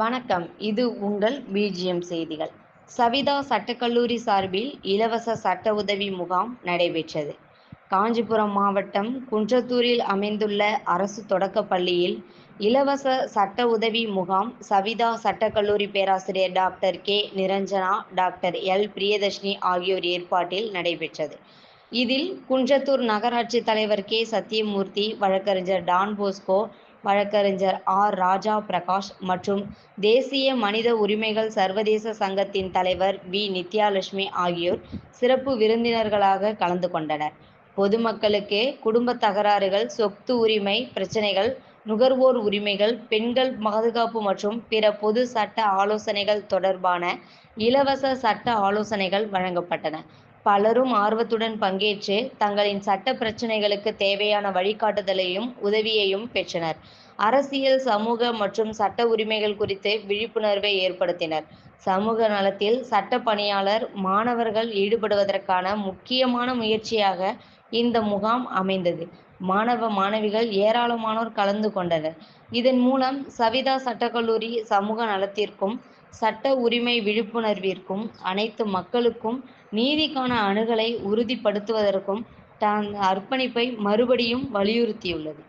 வணக்கம். இது உங்கள் பிஜிஎம் செய்திகள். சவிதா சட்டக்கல்லூரி சார்பில் இலவச சட்ட உதவி முகாம் நடைபெற்றது. காஞ்சிபுரம் மாவட்டம் குன்றத்தூரில் அமைந்துள்ள அரசு தொடக்கப் பள்ளியில் இலவச சட்ட உதவி முகாம் சவிதா சட்டக்கல்லூரி பேராசிரியர் doctor K Niranjana, doctor L Priyadharshini ஆகியோர் ஏற்பாட்டில் நடைபெற்றது. இதில் குன்றத்தூர் நகராட்சி தலைவர் கே சத்தியமூர்த்தி, வழக்கறிஞர் டான் போஸ்கோ, வழக்கறிஞர் ஆர் ராஜா பிரகாஷ் மற்றும் தேசிய மனித உரிமைகள் சர்வதேச சங்கத்தின் தலைவர் வி நித்யாலட்சுமி ஆகியோர் சிறப்பு விருந்தினர்களாக கலந்து கொண்டனர். பொதுமக்களுக்கு குடும்ப தகராறுகள், சொத்து உரிமை பிரச்சினைகள், நுகர்வோர் உரிமைகள், பெண்கள் பாதுகாப்பு மற்றும் பிற பொது சட்ட ஆலோசனைகள் தொடர்பான இலவச சட்ட ஆலோசனைகள் வழங்கப்பட்டன. பலரும் ஆர்வத்துடன் பங்கேற்று தங்களின் சட்ட பிரச்சினைகளுக்கு தேவையான வழிகாட்டுதலையும் உதவியையும் பெற்றனர். அரசியல், சமூக மற்றும் சட்ட உரிமைகள் குறித்து விழிப்புணர்வை ஏற்படுத்தினர். சமூக நலத்தில் சட்ட பணியாளர், மாணவர்கள் ஈடுபடுவதற்கான முக்கியமான முயற்சியாக இந்த முகாம் அமைந்தது. மாணவ, மாணவிகள் ஏராளமானோர் கலந்து கொண்டனர். இதன் மூலம் சவிதா சட்டக்கல்லூரி சமூக நலத்திற்கும், சட்ட உரிமை விழிப்புணர்விற்கும், அனைத்து மக்களுக்கும் நீதிக்கான அணுகலை உறுதிப்படுத்துவதற்கும் தன் அர்ப்பணிப்பை மறுபடியும் வலியுறுத்தியுள்ளது.